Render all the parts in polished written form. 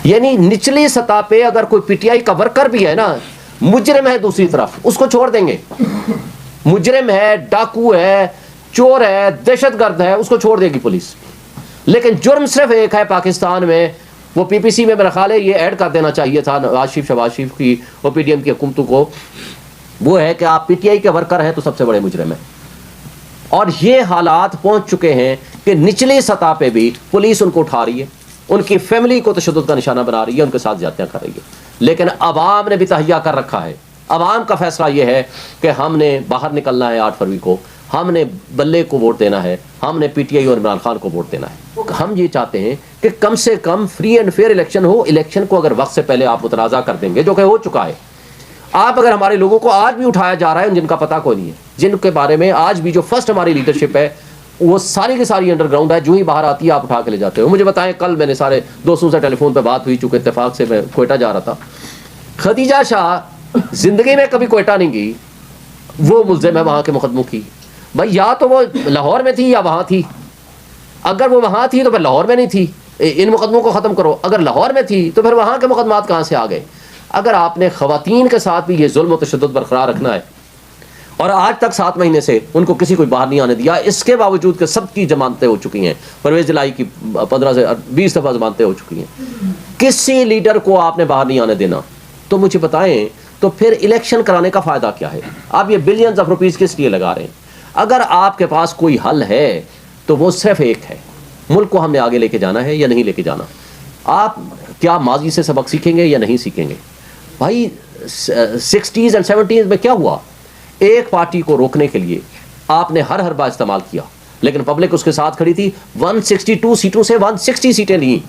यानी निचली सतह पे अगर कोई पीटीआई का वर्कर भी है ना, मुजरिम है दूसरी तरफ, उसको छोड़ देंगे। मुजरिम है, डाकू है, चोर है, दहशतगर्द है, उसको छोड़ देगी पुलिस। लेकिन जुर्म सिर्फ एक है पाकिस्तान में, वो पीपीसी में मेरा ख्याल है ये ऐड कर देना चाहिए था नवाज शरीफ शहबाज शरीफ की और पीडीएम की हुकूमतों को, वो है कि आप पीटीआई के वर्कर हैं तो सबसे बड़े मुजरिम हैं। और ये हालात पहुंच चुके हैं कि निचली सतह पे भी पुलिस उनको उठा रही है, उनकी फैमिली को तशद्दुद का निशाना बना रही है, उनके साथ ज्यादतियां कर रही है। लेकिन अवाम ने भी तहैया कर रखा है। अवाम का फैसला ये है कि हमने बाहर निकलना है 8 फरवरी को, हमने बल्ले को वोट देना है, हमने पीटीआई और इमरान खान को वोट देना है। तो हम ये चाहते हैं कि कम से कम फ्री एंड फेयर इलेक्शन हो। इलेक्शन को अगर वक्त से पहले आप मुतनाज़ा कर देंगे, जो कि हो चुका है, आप अगर हमारे लोगों को आज भी उठाया जा रहा है जिनका पता कोई नहीं है, जिनके बारे में आज भी जो फर्स्ट हमारी लीडरशिप है वो सारी की सारी अंडरग्राउंड है, जो ही बाहर आती है आप उठा के ले जाते हो। मुझे बताएं, कल मैंने सारे दोस्तों से टेलीफोन पे बात हुई, चूंकि इत्तेफाक से मैं कोयटा जा रहा था। खदीजा शाह जिंदगी में कभी कोयटा नहीं गई, वो मुल्ज़िम है वहाँ के मुकदमों की। भाई या तो वो लाहौर में थी या वहाँ थी। अगर वो वहाँ थी तो फिर लाहौर में नहीं थी, इन मुकदमों को ख़त्म करो। अगर लाहौर में थी तो फिर वहाँ के मुकदमात कहाँ से आ गए? अगर आपने ख़वातीन के साथ भी ये जुल्म और तशद्दुद बरकरार रखना है, और आज तक 7 महीने से उनको किसी को बाहर नहीं आने दिया, इसके बावजूद कि सबकी जमानतें हो चुकी हैं, परवेज़ इलाही की 15 से 20 दफ़ा जमानतें हो चुकी हैं, किसी लीडर को आपने बाहर नहीं आने देना, तो मुझे बताएं तो फिर इलेक्शन कराने का फ़ायदा क्या है? आप ये बिलियंस ऑफ रुपीज़ किस लिए लगा रहे हैं? अगर आपके पास कोई हल है तो वो सिर्फ एक है, मुल्क को हमें आगे लेके जाना है या नहीं लेके जाना। आप क्या माजी से सबक सीखेंगे या नहीं सीखेंगे? भाई 60s एंड 70s में क्या हुआ? एक पार्टी को रोकने के लिए आपने हर हरबा इस्तेमाल किया, लेकिन पब्लिक उसके साथ खड़ी थी। 162 सीटों से 160 सीटें ली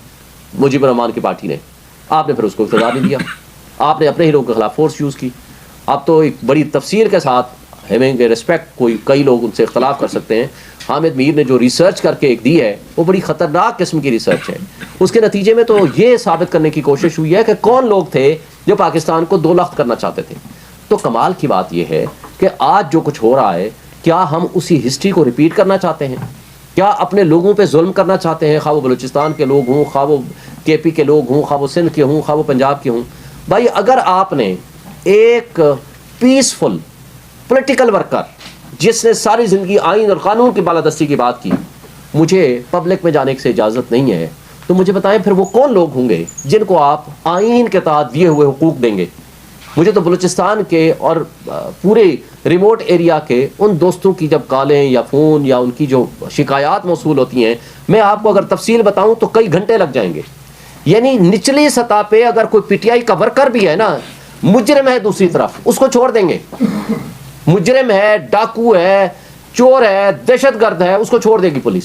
मुजीबुर रहमान की पार्टी ने, आपने फिर उसको इख्तियार नहीं दिया, आपने अपने ही लोगों के खिलाफ फोर्स यूज़ की। अब तो एक बड़ी तफसीर के साथ हैविंग रिस्पेक्ट, कई लोग उनसे इख्तलाफ कर सकते हैं, हामिद मीर ने जो रिसर्च करके एक दी है वो बड़ी ख़तरनाक किस्म की रिसर्च है। उसके नतीजे में तो ये साबित करने की कोशिश हुई है कि कौन लोग थे जो पाकिस्तान को दो लख्त करना चाहते थे। तो कमाल की बात यह है कि आज जो कुछ हो रहा है, क्या हम उसी हिस्ट्री को रिपीट करना चाहते हैं? क्या अपने लोगों पे जुल्म करना चाहते हैं? खा वो बलूचिस्तान के लोग हों, खा वो केपी के लोग हों, खा वो सिंध के हों, खा वो पंजाब के हों। भाई अगर आपने एक पीसफुल पॉलिटिकल वर्कर जिसने सारी ज़िंदगी आइन और क़ानून की बालादस्ती की बात की, मुझे पब्लिक में जाने से इजाज़त नहीं है, तो मुझे बताएं फिर वो कौन लोग होंगे जिनको आप आइन के तहत दिए हुए हुकूक देंगे? मुझे तो बलूचिस्तान के और पूरे रिमोट एरिया के उन दोस्तों की जब कॉलें या फ़ोन या उनकी जो शिकायत मौसूल होती हैं, मैं आपको अगर तफसील बताऊं तो कई घंटे लग जाएंगे। यानी निचली सतह पे अगर कोई पीटीआई का वर्कर भी है ना, मुजरिम है दूसरी तरफ, उसको छोड़ देंगे। मुजरिम है, डाकू है, चोर है, दहशतगर्द है, उसको छोड़ देगी पुलिस।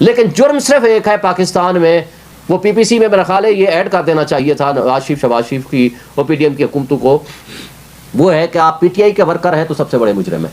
लेकिन जुर्म सिर्फ एक है पाकिस्तान में, वो पीपीसी में मेरा ख्याल है ये ऐड कर देना चाहिए था नवाज शरीफ शहबाज शरीफ की और पीडीएम की हुकूमतों को, वो है कि आप पीटीआई के वर्कर हैं तो सबसे बड़े मुजरिम हैं।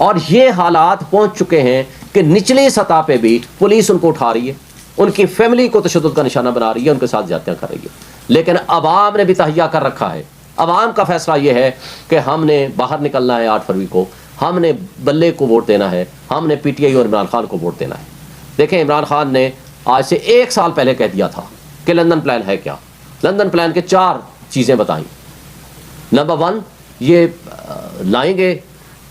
और ये हालात पहुंच चुके हैं कि निचली सतह पे भी पुलिस उनको उठा रही है, उनकी फैमिली को तशद्दुद का निशाना बना रही है, उनके साथ ज्यादतियां कर रही है। लेकिन अवाम ने भी तहैया कर रखा है। अवाम का फैसला ये है कि हमने बाहर निकलना है 8 फरवरी को, हमने बल्ले को वोट देना है, हमने पीटीआई और इमरान खान को वोट देना है। देखें, इमरान खान ने आज से 1 साल पहले कह दिया था कि लंदन प्लान है क्या। लंदन प्लान के 4 चीज़ें बताई। नंबर 1, ये लाएंगे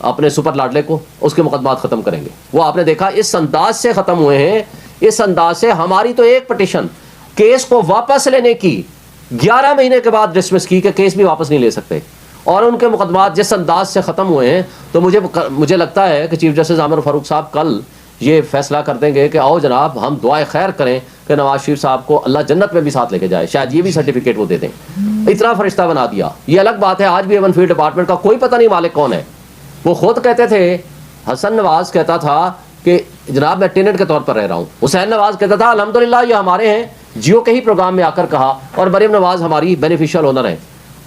अपने सुपर लाडले को, उसके मुकदमात ख़त्म करेंगे। वो आपने देखा इस अंदाज से ख़त्म हुए हैं, इस अंदाज से। हमारी तो एक पटिशन केस को वापस लेने की 11 महीने के बाद डिसमिस की कि केस भी वापस नहीं ले सकते, और उनके मुकदमात जिस अंदाज से ख़त्म हुए हैं, तो मुझे लगता है कि चीफ जस्टिस आमिर फारूक साहब कल ये फैसला कर देंगे कि आओ जनाब हम दुआए खैर करें कि नवाज शरीफ साहब को अल्लाह जन्नत में भी साथ लेके जाए, शायद ये भी सर्टिफिकेट वो दे दें। इतना फरिश्ता बना दिया। ये अलग बात है, आज भी एवन फील्ड डिपार्टमेंट का कोई पता नहीं मालिक कौन है। वो खुद कहते थे, हसन नवाज कहता था कि जनाब मैं टेनेंट के तौर पर रह रहा हूँ। हुसैन नवाज कहता था अल्हम्दुलिल्लाह ये हमारे हैं, जियो के ही प्रोग्राम में आकर कहा, और मरीम नवाज हमारी बेनिफिशियल ओनर है।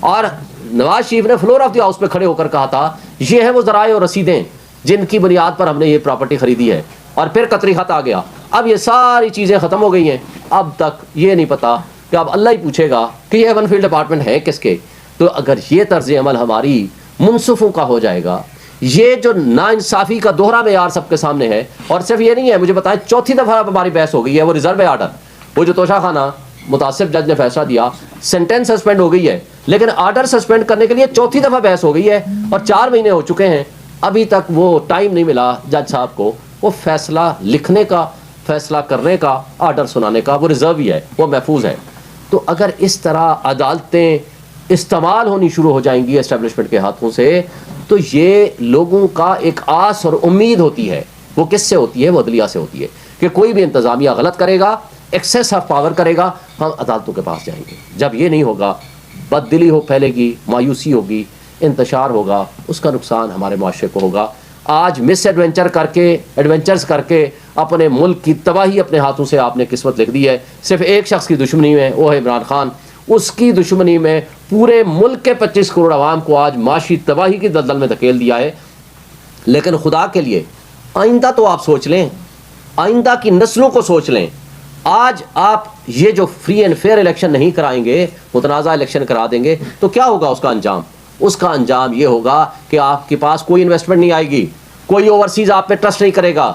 और नवाज शरीफ ने फ्लोर ऑफ द हाउस पे खड़े होकर कहा था ये है वो ज़राए और रसीदें जिनकी बुनियाद पर हमने ये प्रॉपर्टी खरीदी है। और फिर कतरी खत आ गया। अब ये सारी चीज़ें ख़त्म हो गई हैं। अब तक ये नहीं पता कि अब अल्लाह ही पूछेगा कि ये एवन फील्ड डिपार्टमेंट है किसके। तो अगर ये तर्ज अमल हमारी मुनसफ़ों का हो जाएगा, ये जो नाइंसाफ़ी का दोहरा मेयार सबके सामने है, और सिर्फ ये नहीं है, मुझे बताएं चौथी दफ़ा हमारी बहस हो गई है वो रिजर्व आर्डर, वो जो तोशाखाना मुतासिब जज ने फैसला दिया, सेंटेंस सस्पेंड हो गई है, लेकिन आर्डर सस्पेंड करने के लिए चौथी दफ़ा बहस हो गई है और 4 महीने हो चुके हैं, अभी तक वो टाइम नहीं मिला जज साहब को वो फैसला लिखने का, फैसला करने का, आर्डर सुनाने का। वो रिजर्व ही है, वो महफूज है। तो अगर इस तरह अदालतें इस्तेमाल होनी शुरू हो जाएंगी एस्टेब्लिशमेंट के हाथों से, तो ये लोगों का एक आस और उम्मीद होती है। वो किससे होती है? वो अदलिया से होती है कि कोई भी इंतज़ामिया गलत करेगा, एक्सेस ऑफ पावर करेगा, हम अदालतों के पास जाएंगे। जब ये नहीं होगा, बददिली हो फैलेगी, मायूसी होगी, इंतशार होगा, उसका नुकसान हमारे माशरे को होगा। आज मिस एडवेंचर्स करके अपने मुल्क की तबाही अपने हाथों से आपने किस्मत लिख दी है। सिर्फ एक शख्स की दुश्मनी में, वो है इमरान खान, उसकी दुश्मनी में पूरे मुल्क के 25 करोड़ आवाम को आज माशी तबाही की दलदल में धकेल दिया है। लेकिन खुदा के लिए आइंदा तो आप सोच लें, आइंदा की नस्लों को सोच लें। आज आप ये जो फ्री एंड फेयर इलेक्शन नहीं कराएंगे, मुतनाज़ा इलेक्शन करा देंगे, तो क्या होगा उसका अंजाम? उसका अंजाम ये होगा कि आपके पास कोई इन्वेस्टमेंट नहीं आएगी, कोई ओवरसीज़ आप पे ट्रस्ट नहीं करेगा,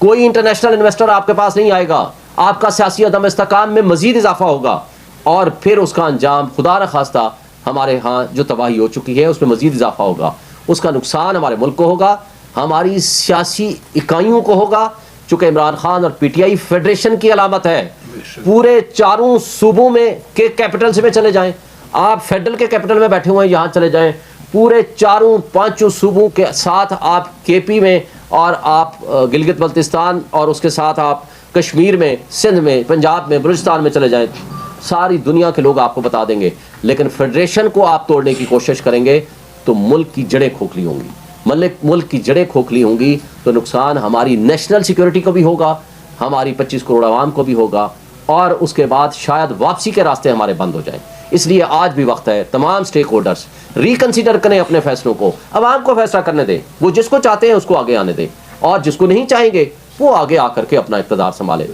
कोई इंटरनेशनल इन्वेस्टर आपके पास नहीं आएगा, आपका सियासी अदम इस्तेकाम में मज़ीद इजाफा होगा और फिर उसका अंजाम खुदा न खास्ता हमारे यहाँ जो तबाही हो चुकी है उसमें मज़ीद इजाफा होगा। उसका नुकसान हमारे मुल्क को होगा, हमारी सियासी इकाइयों को होगा। चूँकि इमरान खान और PTI फेडरेशन की अलामत है। पूरे 4 सूबों में के कैपिटल्स में चले जाएं, आप फेडरल के कैपिटल में बैठे हुए हैं, यहाँ चले जाएं, पूरे 4-5 सूबों के साथ आप KP में और आप गिलगित बल्तिस्तान और उसके साथ आप कश्मीर में, सिंध में, पंजाब में, बलूचिस्तान में चले जाएं, सारी दुनिया के लोग आपको बता देंगे। लेकिन फेडरेशन को आप तोड़ने की कोशिश करेंगे तो मुल्क की जड़ें खोखली होंगी। मुल्क की जड़ें खोखली होंगी तो नुकसान हमारी नेशनल सिक्योरिटी को भी होगा, हमारी 25 करोड़ आवाम को भी होगा, और उसके बाद शायद वापसी के रास्ते हमारे बंद हो जाएं। इसलिए आज भी वक्त है तमाम स्टेक होल्डर्स रिकंसीडर करें अपने फैसलों को, आवाम को फैसला करने दें। वो जिसको चाहते हैं उसको आगे आने दें, और जिसको नहीं चाहेंगे वो आगे आकर के अपना इक़्तिदार संभाले।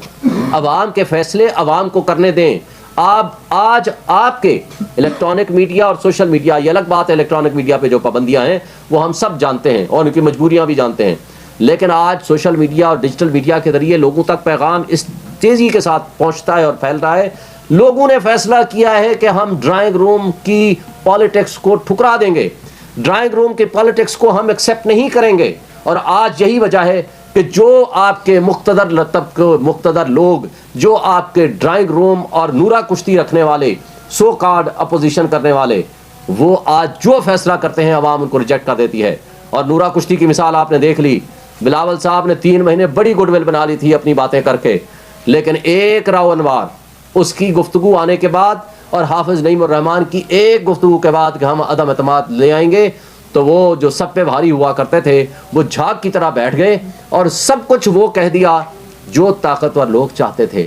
आवाम के फैसले आवाम को करने दें। आप आज आपके इलेक्ट्रॉनिक मीडिया और सोशल मीडिया, ये अलग बात है, इलेक्ट्रॉनिक मीडिया पे जो पाबंदियां हैं वो हम सब जानते हैं और उनकी मजबूरियां भी जानते हैं, लेकिन आज सोशल मीडिया और डिजिटल मीडिया के जरिए लोगों तक पैगाम इस तेज़ी के साथ पहुंचता है और फैल रहा है। लोगों ने फैसला किया है कि हम ड्राइंग रूम की पॉलिटिक्स को ठुकरा देंगे, ड्राइंग रूम की पॉलिटिक्स को हम एक्सेप्ट नहीं करेंगे। और आज यही वजह है कि जो आपके मुख्तदर लोग, जो आपके ड्राइंग रूम और नूरा कुश्ती रखने वाले, सो कॉल्ड अपोजिशन करने वाले, वो आज जो फैसला करते हैं आवाम उनको रिजेक्ट कर देती है। और नूरा कुश्ती की मिसाल आपने देख ली, बिलावल साहब ने 3 महीने बड़ी गुडविल बना ली थी अपनी बातें करके, लेकिन एक राव अनवार उसकी गुफ्तगू आने के बाद और हाफिज नईम उर रहमान की एक गुफ्तगू के बाद कि हम अदम एतमाद ले आएंगे, तो वो जो सब पे भारी हुआ करते थे वो झाग की तरह बैठ गए और सब कुछ वो कह दिया जो ताकतवर लोग चाहते थे।